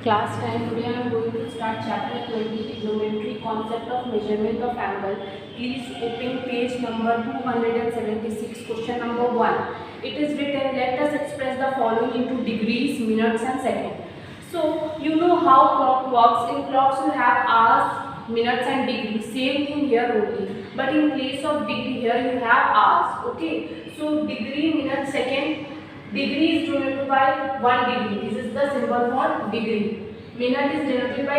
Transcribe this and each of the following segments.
Class 10, today I am going to start chapter 20, trigonometry, concept of measurement of angle. Please open page number 276, question number 1. It is written, let us express the following into degrees, minutes and seconds. So, you know how clock works. In clocks you have hours, minutes and degrees. Same thing here only. But in place of degree here you have hours. Okay. So, degree, minute, second. Degree is denoted by 1 degree. This is the symbol for degree. Minute is denoted by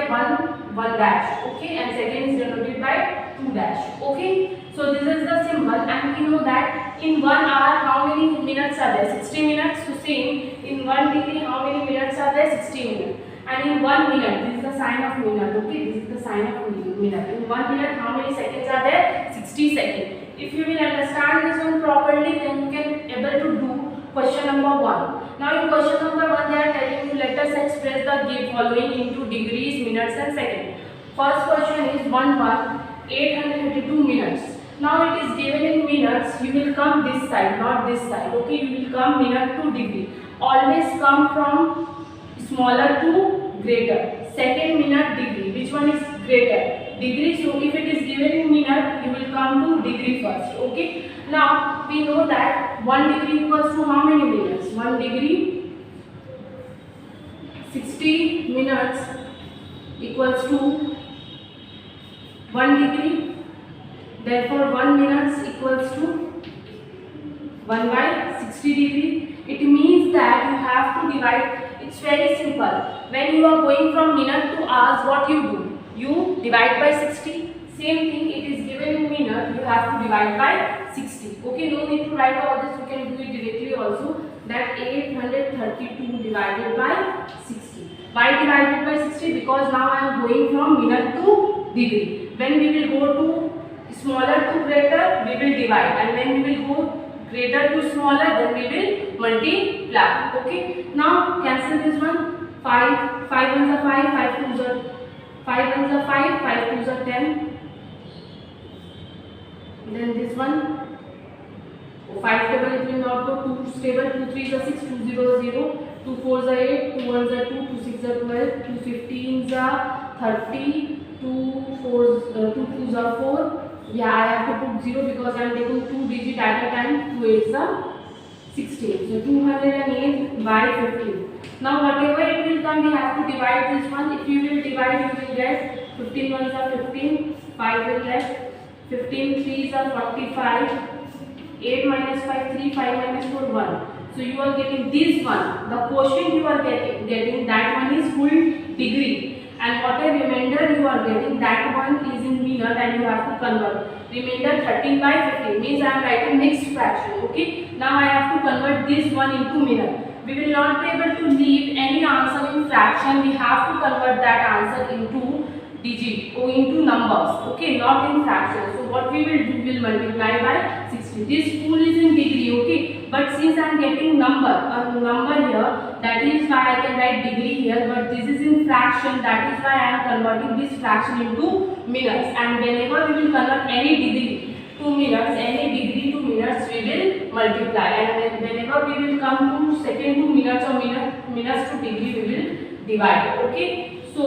1 dash. Okay. And second is denoted by 2 dash. Okay. So this is the symbol, and we know that in 1 hour how many minutes are there? 60 minutes. So same, in 1 degree how many minutes are there? 60 minutes. And in 1 minute, this is the sign of minute. Okay. This is the sign of minute. In 1 minute how many seconds are there? 60 seconds. If you will understand this one properly, then you can able to do question number 1. Now in question number 1 they are telling you, let us express the following into degrees, minutes and seconds. First question is 832 minutes. Now it is given in minutes, you will come this side, not this side. Okay, you will come minute to degree. Always come from smaller to greater. Second minute degree, which one is greater? Degree. So if it is given in minute, you will come to degree first. Okay. Now we know that 1 degree equals to how many minutes? 1 degree 60 minutes equals to 1 degree. Therefore 1 minutes equals to 1 by 60 degree. It means that you have to divide. It's very simple. When you are going from minute to hours, what you do? You divide by 60. Same thing, it is given in minute, you have to divide by 60. Okay, no need to write all this, you can do it directly also. That 832 divided by 60. Why divided by 60? Because now I am going from minute to degree. When we will go to smaller to greater, we will divide. And when we will go greater to smaller, then we will multiply. Okay, now cancel this one. 5 ones are 5, 5 twos are 5 ones are 5, 5 twos are 10. Then this one, 5 table it will not go, 2 stable, 2 3s are 6, 2 0 0, 2 4s are 8, 2 1s are 2, 2 6s are 12, 2 15s are 30, 2 2s are 4. Yeah, I have to put 0 because I am taking 2 digit at a time. 2 8s are 16. So 208 by 15. Now whatever it will come, we have to divide this one. If you will divide, you will get 15 ones are 15, 5 will left. 15 3s are 45, 8 minus 5 3, 5 minus 4 1. So you are getting this one. The quotient you are getting that one is full degree, and whatever remainder you are getting, that one is in minute and you have to convert. Remainder 13 by 15 means I am writing mixed fraction. Okay. Now I have to convert this one into minute. We will not be able to leave any answer in fraction. We have to convert that answer into digit or into numbers. Okay, not in fractions. So what we will do, will multiply by 60. This full is in degree. Okay, but since I am getting a number here, that is why I can write degree here. But this is in fraction. That is why I am converting this fraction into minutes. And whenever we will convert any degree to minutes, any degree to minutes, we will multiply. And whenever we will come to second to minutes or minutes to degree, we will divide. Okay, so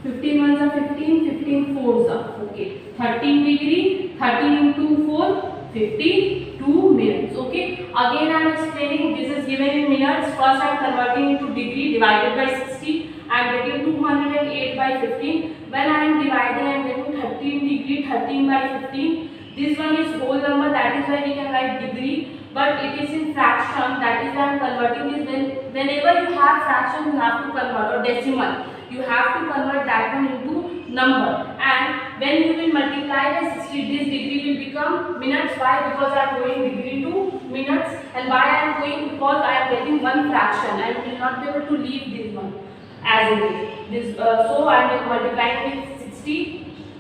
15 ones are 15, 15 fours are. Okay, 13 degree, 13 into 4, 52 minutes. Okay, again I am explaining, this is given in minutes. First I am converting into degree divided by 60. I am getting 208 by 15. When I am dividing, I am getting 13 degree, 13 by 15. This one is whole number, that is why we can write degree. But it is in fraction, that is why I am converting this. Whenever you have fraction, you have to convert, or decimal, you have to convert that one into number. And when you will multiply by 60, this degree will become minutes. Why? Because I am going degree to minutes. And why I am going? Because I am getting one fraction. I will not be able to leave this one as it is. So I am multiplying with 60.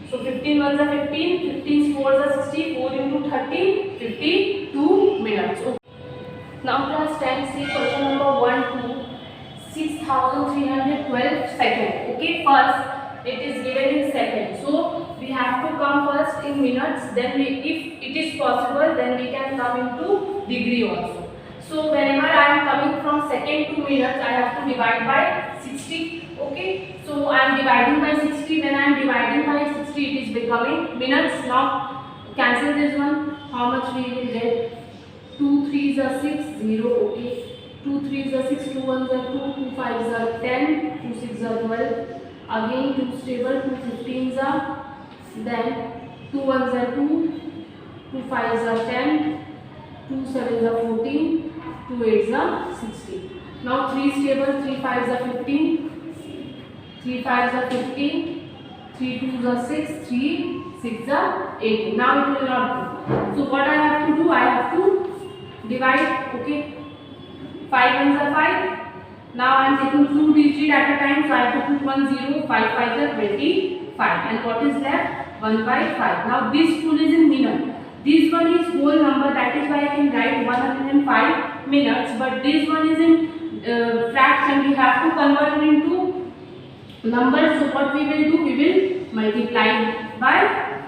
So 15 ones are 15, 15 fours are 60, 4 into 30, 52 minutes. Okay. Now class 10, see question number 1 to 6312 seconds. Okay, first it is given in seconds. So we have to come first in minutes, then if it is possible, then we can come into degree also. So whenever I am coming from second to minutes, I have to divide by 60. Okay, so I am dividing by 60. When I am dividing by 60, it is becoming minutes. Now cancel this one. How much we will get? 2 3s are 6, 0. Okay, 2 3s are 6, 2 1s are 2, 2 5s are 10, 2 6s are 12. Again 2 stable, 2 15s are, then 2 1s are 2, 2 5s are 10, 2 7s are 14, 2 8s are 16. Now 3 stable, 3 5s are 15, 3 5s are 15, 3 2s are 6, 3 6s are 18. Now it will not do. So what I have to do? I have to divide. Okay, 5 1s are 5. Now I am taking 2 digits at a time, so I have to put 1 0. 5 5s are 25, and what is left? 1 by 5. Now this full is in minute. This one is whole number, that is why I can write 105 minutes. But this one is in fraction. We have to convert it into numbers. So what we will do? We will multiply by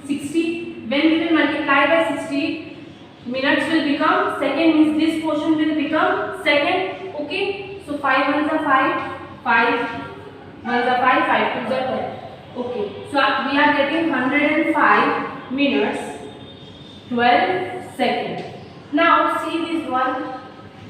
60. When we will multiply by 60, minutes will become second, means this portion will become second. Okay, so 5 1s are 5, 5 1s are 5, 5 2s are 12. Okay, so we are getting 105 minutes 12 seconds. Now see this one.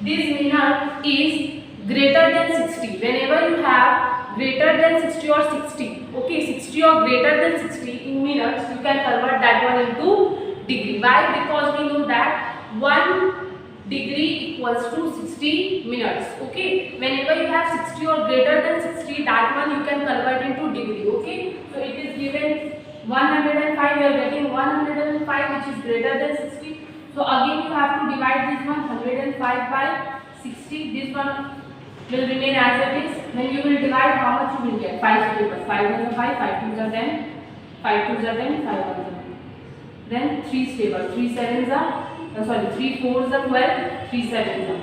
This minute is greater than 60. Whenever you have greater than 60 or 60, okay, 60 or greater than 60 in minutes, you can convert that one into degree. Why? Because we know that 1 degree equals to 60 minutes. Okay, whenever you have 60 or greater than 60, that one you can convert into degree. Okay, so it is given 105, you are getting 105, which is greater than 60. So again you have to divide this one, 105 by 60. This one will remain as it is. When you will divide, how much you will get? 5 to 5 1s are 5, 5 2s are 10, 5 2s are 10, 5 1s are 10. Then 3 stable, 3 7s are 3 4s are 12, 3 7s are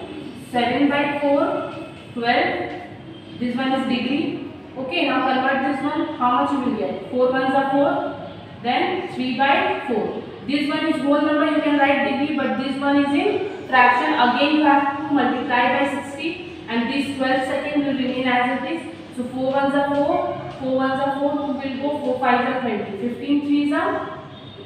7 by 4, 12. This one is degree. Okay, now convert this one. How much you will get? 4 1s are 4, then 3 by 4. This one is whole number, you can write degree, but this one is in fraction. Again you have to multiply by 60, and this 12 seconds will remain as it is. So 4 1s are 4, 4 1s are 4, 2 will go, 4 5s are 20, 15 3s are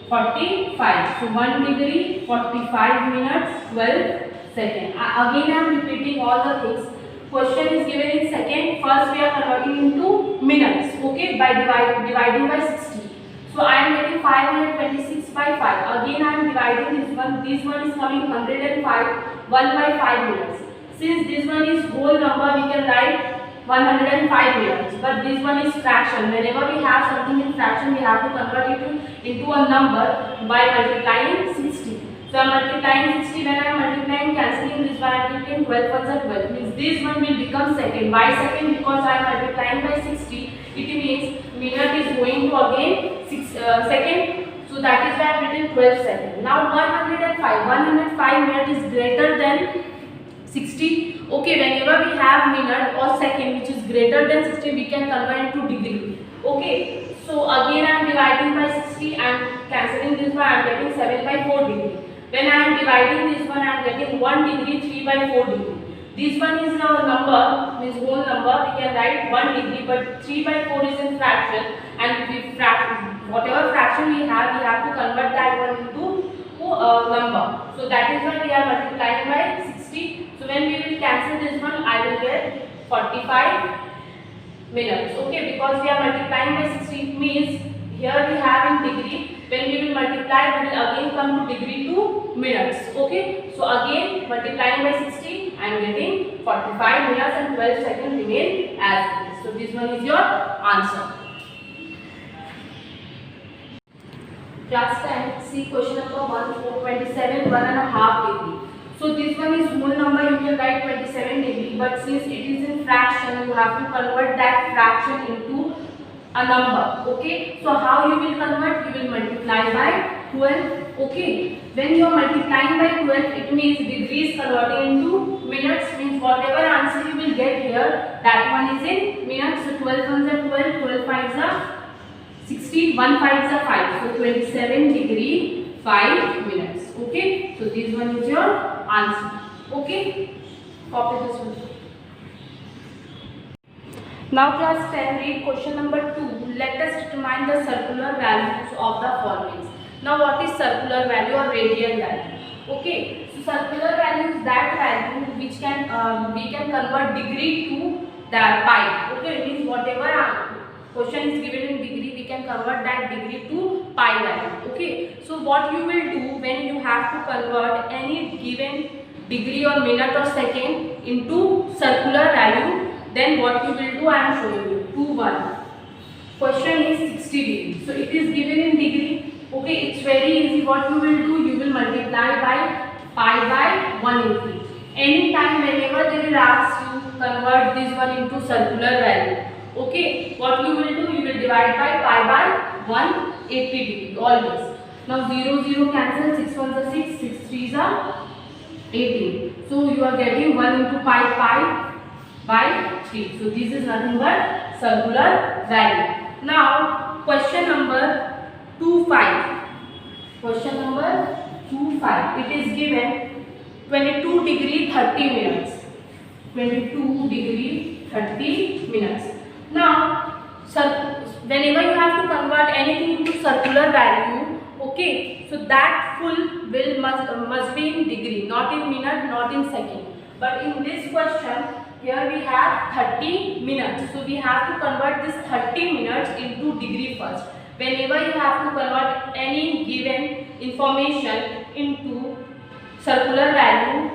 45. So 1 degree, 45 minutes, 12 seconds. Again I am repeating all the things. Question is given in second. First we are converting into minutes. Okay, by dividing by 60. So I am getting 526 by 5. Again I am dividing this one. This one is coming 105. 1 by 5 minutes. Since this one is whole number, we can write 105 minutes. But this one is fraction. Whenever we have something in fraction, we have to convert it into a number by multiplying 60. So I am multiplying 60. When I am multiplying, cancelling this one, I am getting 12 1s are 12. Means this one will become second. Why second? Because I am multiplying by 60. It means minute is going to again second. So that is why I have written 12 seconds. Now 105. 105 minute is greater than 60. Okay, whenever we have minute or second which is greater than 60, we can convert into degree. Okay, so again I am dividing by 60 and cancelling this one, I am getting 7 by 4 degree. When I am dividing this one, I am getting 1 degree, 3 by 4 degree. This one is now number, means whole number, we can write 1 degree, but 3 by 4 is in fraction, and whatever fraction we have to convert that one into number. So that is why we are multiplying by 60. So when we will cancel this one, I will get 45 minutes. Okay, because we are multiplying by 60, it means here we have in degree. When we will multiply, we will again come to degree to minutes. Okay, so again multiplying by 60, I am getting 45 minutes and 12 seconds remain as it is. So this one is your answer. Class 10, see question number 1, 427, 1.5 degree. So this one is whole number, you can write 27 degree, but since it is in fraction, you have to convert that fraction into a number. Okay, so how you will convert? You will multiply by 12. Okay, when you are multiplying by 12, it means degree is converting into minutes, means whatever answer you will get here, that one is in minutes. So 12 ones are 12, 12 fives are 60, 1 5s are 5. So 27 degree 5 minutes. Okay, so this one is your answer. Okay, copy this one. Now class 10, read question number 2. Let us determine the circular values of the following. Now what is circular value or radial value? Okay, so circular value is that value which can we can convert degree to the pi. Okay, it means whatever question is given in degree, we can convert that degree to pi value. Okay, so what you will do when you have to convert any given degree or minute or second into circular value, then what you will do, I am showing you. 2 1. Question is 60 degree. So it is given in degree. Okay, it's very easy. What you will do, you will multiply by pi by 180. Anytime whenever they will ask you convert this one into circular value. Okay, what you will do, you will divide by pi by 180 degree always. Now 0 0 cancel, 6 1s are 6, 6 3s are 18. So you are getting 1 into pi by 3. So this is nothing but circular value. Now question number 2-5. Question number 2-5. It is given 22 degree 30 minutes. 22 degree 30 minutes. Now whenever you have to convert anything into circular value, okay, so that full will must be in degree, not in minute, not in second. But in this question, here we have 30 minutes. So we have to convert this 30 minutes into degree first. Whenever you have to convert any given information into circular value,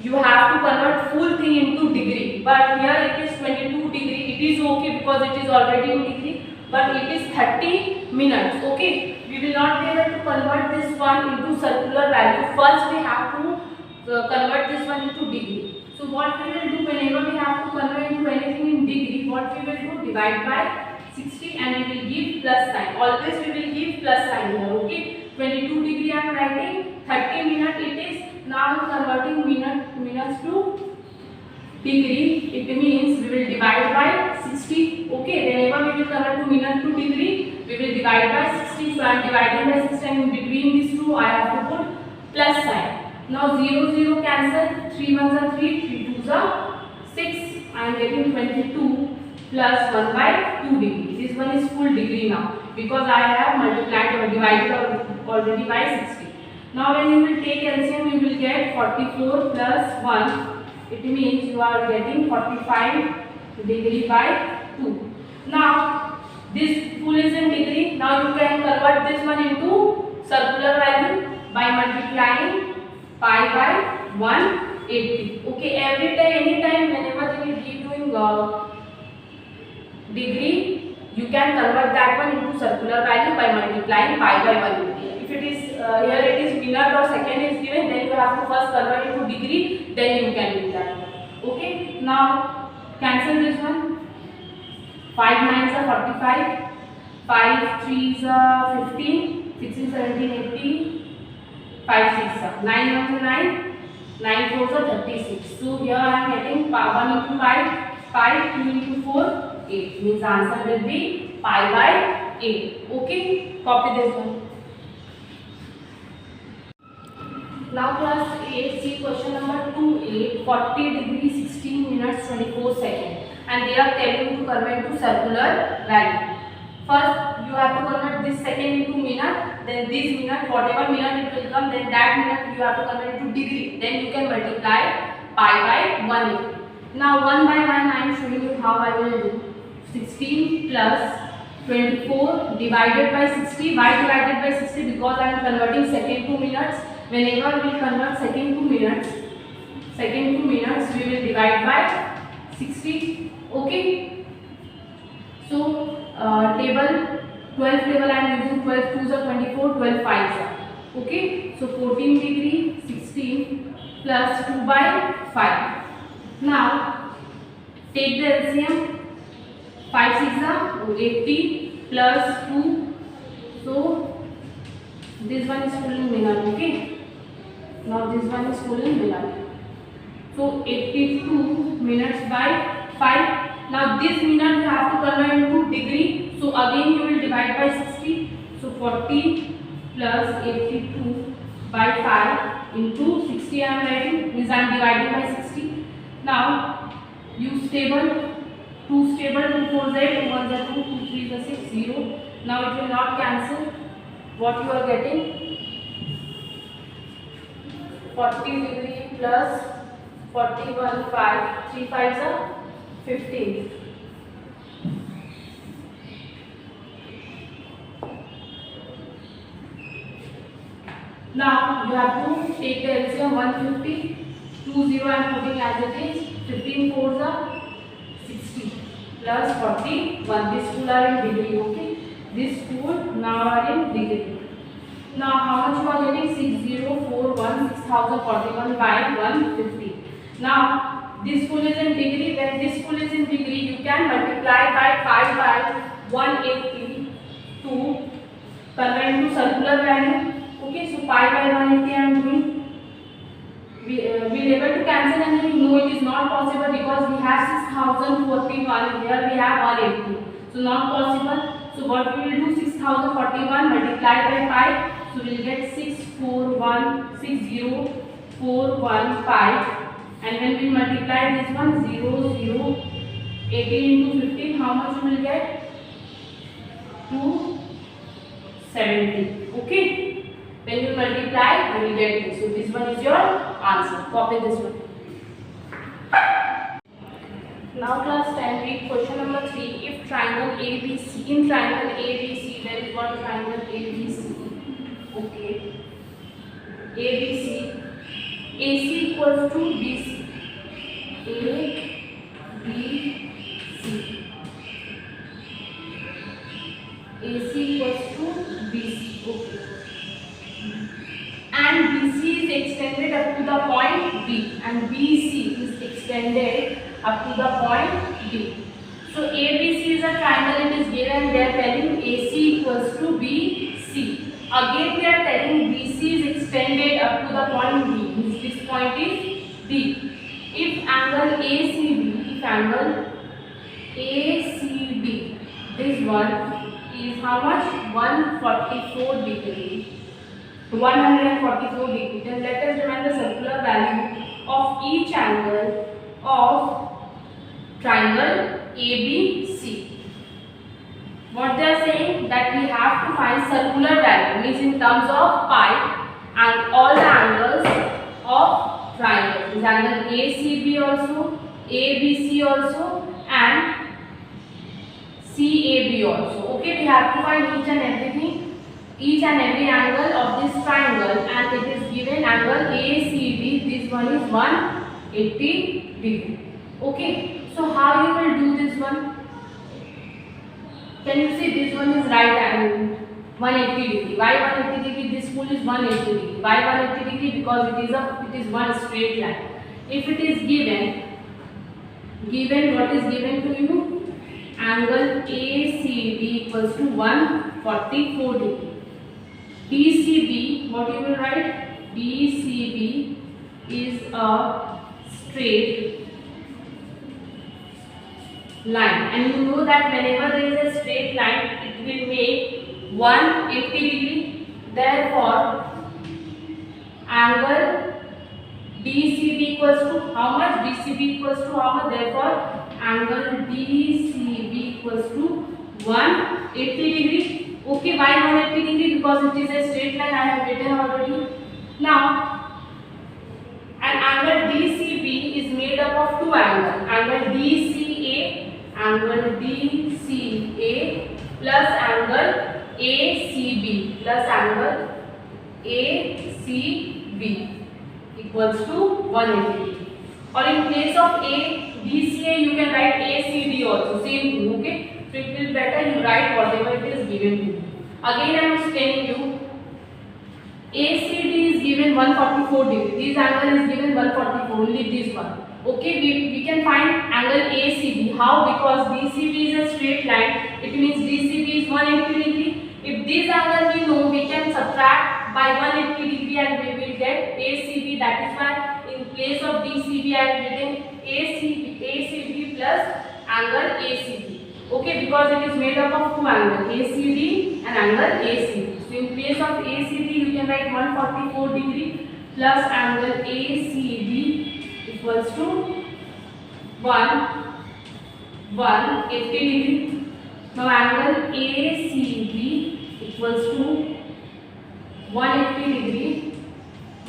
you have to convert full thing into degree. But here it is 22 degree. It is okay because it is already in degree. But it is 30 minutes. Okay. We will not be able to convert this one into circular value. First we have to convert this one into degree. So what we will do, whenever we have to convert into anything in degree, what we will do, divide by 60 and we will give plus sign. Always we will give plus sign here. Okay. 22 degree I am writing, 30 minute it is. Now I am converting minutes to degree. It means we will divide by 60. Okay. Whenever we will convert to minute to degree, we will divide by 60. So I am dividing by 60 and in between these two I have to put plus sign. Now 0 0 cancel, 3 1s are 3, 3 2s are 6. I am getting 22 plus 1 by 2 degree. This one is full degree now because I have multiplied or divided already by 60. Now when you will take LCM, you will get 44 plus 1. It means you are getting 45 degree by 2. Now this full is in degree. Now you can convert this one into circular value by multiplying pi by 180. Okay, every time, anytime, whenever they will keep doing degree, you can convert that one into circular value by multiplying pi by 180. If it is here it is minute or second is given, then you have to first convert into degree, then you can do that one. Okay, now cancel this one. 5 9s are 45, 5 3s are 15, 6 is 17 18. 5 6 are 9 1 is 9, 9 4 are 36. So here I am getting 1 into 5, 5 2 into 4, 8. Means answer will be pi by 8. Okay, copy this one. Now class 8, see question number 2a, 40 degree 16 minutes 24 seconds, and they are telling you to convert to circular value. First you have to convert this second into minute, then this minute, whatever minute it will come, then that minute you have to convert into degree, then you can multiply pi by 180. Now 1 by 1 I am showing you how I will do. 16 plus 24 divided by 60. Why divided by 60? Because I am converting second to minutes. Whenever we convert second to minutes, we will divide by 60. Okay. So table 12 table I am using 12 2s are 24, 12 5s are. Okay. So 14 degree 16 plus 2 by 5. Now take the LCM. 5 6 are 80 plus 2. So this one is full in minute. Okay. Now this one is full in minute. So 82 minutes by 5. Now this minute you have to convert into degree. So again you will divide by 60. So 40 plus 82 by 5 into 60 I am writing. Means I am dividing by 60. Now use table 2 stable, 2 4 8, 2 1 2, 2 3 6, 0. Now it will not cancel. What you are getting? 40 degree plus 41 5, 3 5s are 15. Now you have to take the LCM 150, 20 I am putting as it is, 15 4s are 60 plus 41. This two are in degree, okay? This two now are in degree. Now how much you are getting? 6041, 6041 by 150. Now this full is in degree. When this full is in degree, you can multiply by 5 by 180 to convert into circular value. Okay, so pi by 180 I am doing. We will able to cancel and no, it is not possible because we have 6041 here, we have 180. So not possible. So what we will do, 6041 multiplied by pi, so we will get 6416045, and when we multiply this one 0 80 into 15, how much we will get? 270. Okay. When you multiply, you will get this. So this one is your answer. Copy this one. Now class 10, read question number 3. If triangle ABC, in triangle ABC, there is one triangle ABC. Okay. ABC. AC equals to BC. ABC. AC equals to BC. Okay. And BC is extended up to the point B, and BC is extended up to the point D. So ABC is a triangle, it is given, they are telling AC equals to BC. Again they are telling BC is extended up to the point D, means this point is D. If angle ACB, this one is how much? 144 degree. 144 degree. Then let us derive the circular value of each angle of triangle ABC. What they are saying, that we have to find circular value, means in terms of pi, and all the angles of triangle. This angle ACB also, ABC also, and CAB also. Okay, we have to find each and everything, each and every angle of this triangle, and it is given angle ACB. This one is 180 degree. Okay, so how you will do this one? Can you see this one is right angle 180 degree? Why 180 degree? This full is 180 degree. Why 180 degree? Because it is one straight line. If it is given what is given to you? Angle ACB equals to 144 degree. DCB, what you will write? DCB is a straight line, and you know that whenever there is a straight line, it will make 180 degree. Therefore, angle DCB equals to how much? DCB equals to how much? Therefore, angle DCB equals to 180 degree. Okay, why 180 degree? Because it is a straight line, I have written already. Now, an angle DCB is made up of two angles, angle DCA plus angle ACB plus angle ACB equals to 180 degree. Or in place of DCA, you can write ACD also, same thing. Okay. So it will better you write whatever it is given to you. Again I am telling you, ACD is given 144 degree. This angle is given 144, only this one. Okay, we can find angle ACB. How? Because DCB is a straight line. It means DCB is 180 degree. If this angle we know, we can subtract by 180 degree and we will get ACB. That is why in place of DCB I am written ACB plus angle ACB. Okay, because it is made up of two angles, ACD and angle ACB. So in place of ACD, you can write 144 degree plus angle ACB equals to 180 180 degree. Now angle ACB equals to 180 degree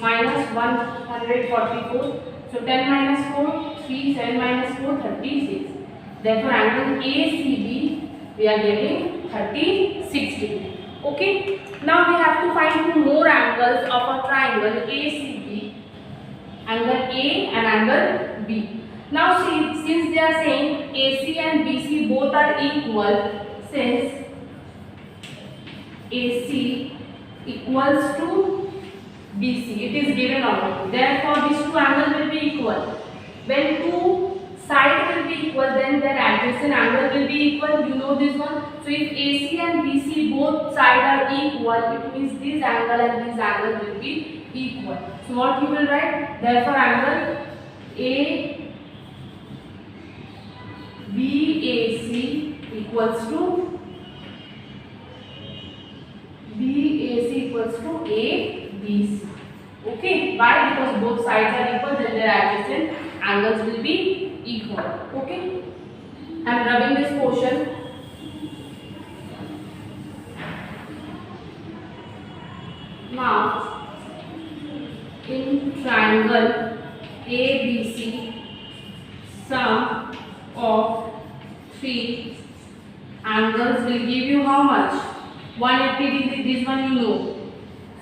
minus 144. So 10 minus 4, 3, 7 minus 4, 36. Therefore angle ACB we are getting 36 degree. Okay. Now we have to find two more angles of a triangle ACB, angle A and angle B. Now see, since they are saying AC and BC both are equal, since AC equals to BC, it is given already. Therefore these two angles will be equal. When two sides will be equal, then their adjacent angle will be equal. You know this one. So if AC and BC both sides are equal, it means this angle and this angle will be equal. So what you will write? Therefore angle BAC equals to ABC. Okay, why? Because both sides are equal, then their adjacent angles will be equal. Okay, I am rubbing this portion. Now in triangle ABC, sum of three angles will give you how much? 180 degree. This one you know.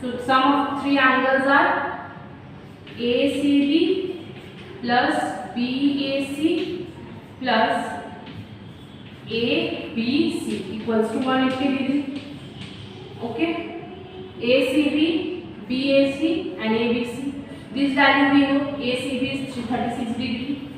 So sum of three angles are ACB plus BAC plus ABC equals to 180 degree. Okay. ACB, BAC and ABC. This value we know. ACB is 36 degree.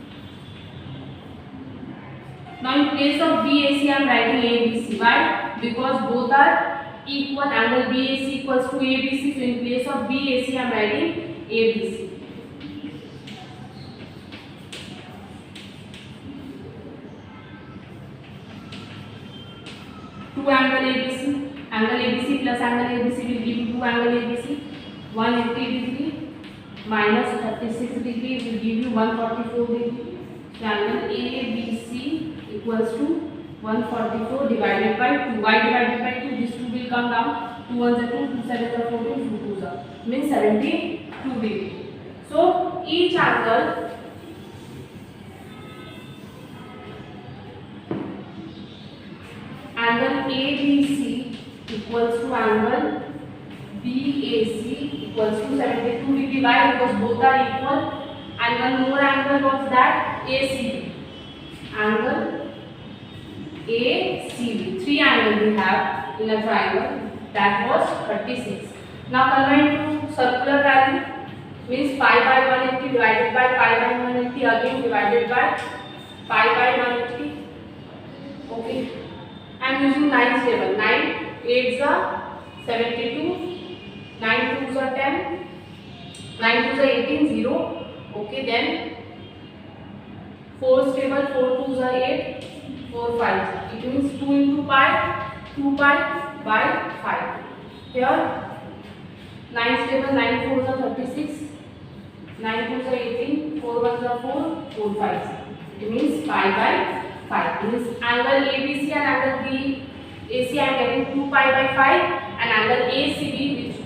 Now in place of BAC I am writing ABC. Why? Because both are equal. Angle BAC equals to ABC. So in place of BAC I am writing ABC. Two angle ABC. Angle ABC plus angle ABC will give you two angle ABC. 180 degree minus 36 degree will give you 144 degree. So angle ABC equals to 144 divided by 2. Y divided by 2, this 2 will come down. 2 1s are 2, 2 7s are 14, 2 2s are. Means 72 degree. So each angle ABC equals to angle BAC equals to 72 degree. Why? Because both are equal. And one more angle was that ACB. Angle ACB. Three angles we have in a triangle. That was 36. Now convert to circular value. Means pi by 180 divided by pi by 180 again divided by pi by 180. Okay. I am using 9's table. 9 8s are 72. 9 2s are 10. 9 2s are 18. 0. Okay, then 4's table. 4 2s are 8. 4 5s. It means 2 into pi. 2 pi by 5. Here 9's table. 9 4s are 36. 9 2s are 18. 4 1s are 4. 4 5s. It means pi by 5. Means angle ABC and angle BAC I am getting 2 pi by 5 and angle ACB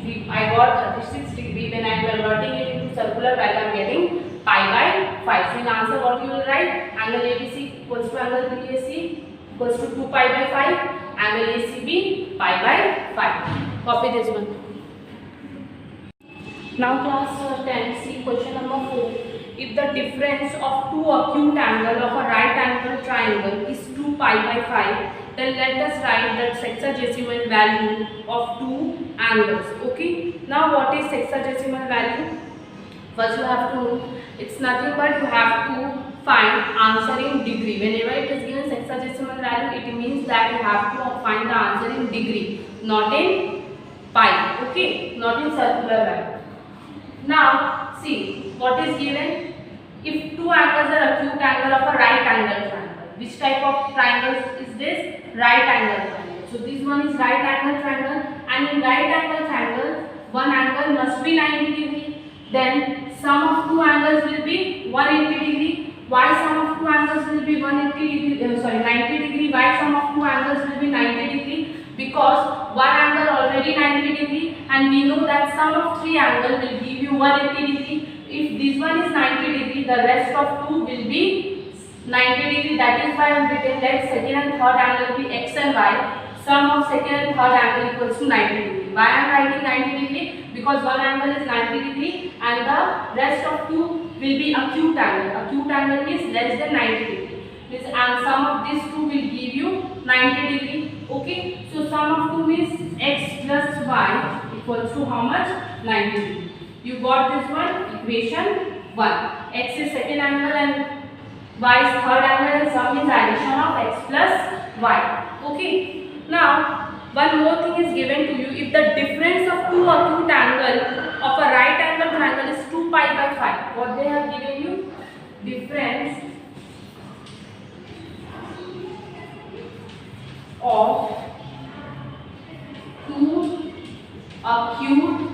which I got 36 degree. When I am converting it into circular value I am getting pi by 5. So in answer what you will write? Angle ABC equals to angle BAC equals to 2 pi by 5. Angle ACB pi by 5. Copy this one. Now class 10, see question number 4. If the difference of two acute angles of a right angle triangle is 2 pi by 5, then let us write the sexagesimal value of two angles. Okay. Now what is sexagesimal value? First you have to know, it's nothing but you have to find answer in degree. Whenever it is given sexagesimal value, it means that you have to find the answer in degree, not in pi. Okay, not in circular value. Now see what is given. If two angles are acute angle of a right angle triangle, which type of triangle is this? Right angle triangle. So this one is right angle triangle, and in right angle triangle one angle must be 90 degree. Then sum of two angles will be 180 degree. Why sum of two angles will be 180 degree, 90 degree? Why sum of two angles will be 90 degree? Because one angle already 90 degree, and we know that sum of three angle will give you 180 degree. If this one is 90 degree, the rest of two will be 90 degree. That is why I am written that second and third angle be x and y. Sum of second and third angle equals to 90 degree. Why I am writing 90 degree? Because one angle is 90 degree and the rest of two will be acute angle. Acute angle means less than 90 degree. And sum of these two will give you 90 degree. Okay. So sum of two means x plus y equals to how much? 90 degree. You got this one? Equation 1. X is second angle and y is third angle, and sum is addition of x plus y. Okay. Now, one more thing is given to you. If the difference of two acute angle of a right angle triangle is 2 pi by 5, what they have given you? Difference of two acute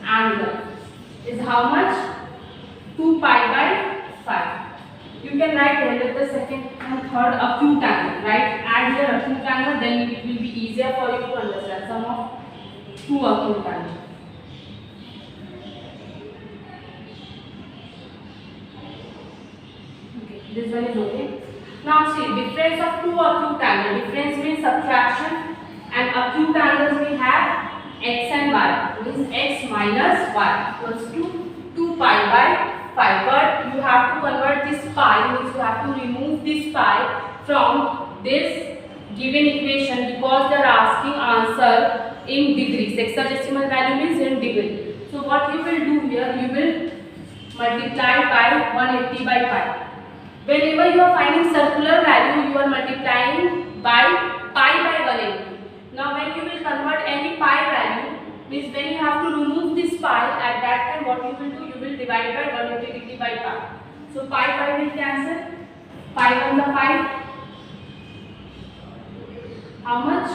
angle is how much? 2 pi by 5. You can write here the second and third acute angle, right? Add your acute angle, then it will be easier for you to understand. Sum of two acute angle. Okay, this one is okay. Now see, difference of two acute angle. Difference means subtraction, and acute angles we have x and y. Means x minus y equals to 2 pi by 5, but you have to convert this pi, means you have to remove this pi from this given equation because they are asking answer in degrees. Hexadecimal value means in degree. So what you will do here, you will multiply by 180 by pi. Whenever you are finding circular value, you are multiplying by pi by 180. Now when you will convert any pi value, means when you have to remove this pi, at that time what you will do, you will divide by 180 degree by pi. So pi will cancel. Pi 1 the 5. How much?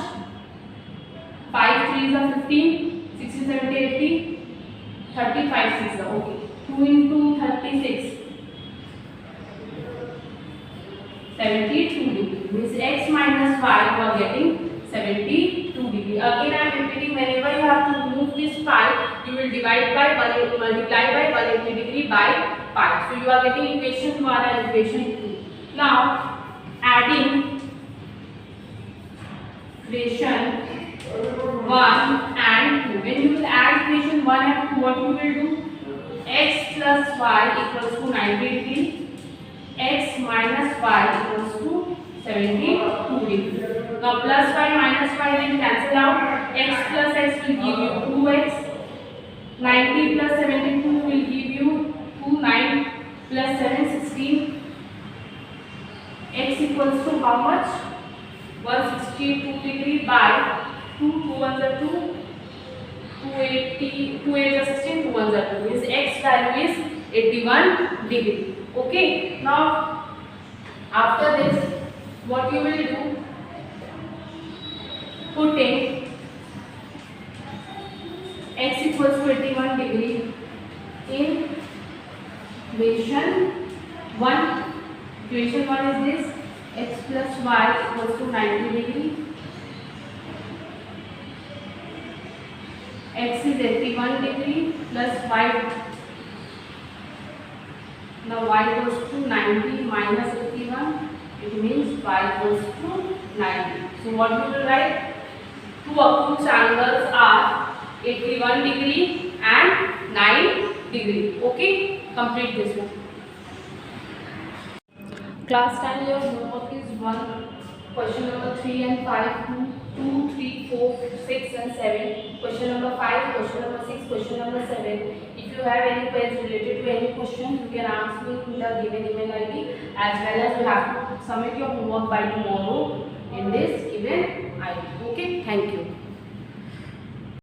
5 3 is a 15, 60 70 80, 35 6 okay. 2 into 36. 72 degree. Means x minus y you are getting 72 degree. Again I am repeating, whenever you have to remove this pi, you will divide by multiply by 180 degree by pi. So you are getting equation 1 and equation 2. Now adding equation 1 and 2. When you will add equation 1 and 2, what you will do? X plus y equals to 90 degree. X minus y equals to 72 degree. Now plus y minus y will cancel out. X plus x will give you 2x. 90 plus 72 will give you 2. 9 plus 7 16. X equals to how much? 162 degree by 2. 2 1s are 2. 280. 2 8s are 16. 2 1s are 2. Means x value is 81 degree. Okay. Now after this, what you will do? Putting x equals to 81 degree in equation 1. Equation 1 is this: x plus y equals to 90 degree. X is 81 degree plus y. Now y equals to 90 minus 81. It means y equals to 90. So what we will write? Two acute angles are 81 degree and 9 degree. Okay, complete this one. Class 10 your homework is 1. Question number 3 and 5, 2, 3, 4, 6 and 7. Question number 5, question number 6, question number 7. If you have any queries related to any question, you can ask me in the given email ID, as well as you have to submit your homework by tomorrow in this given ID. Okay, thank you.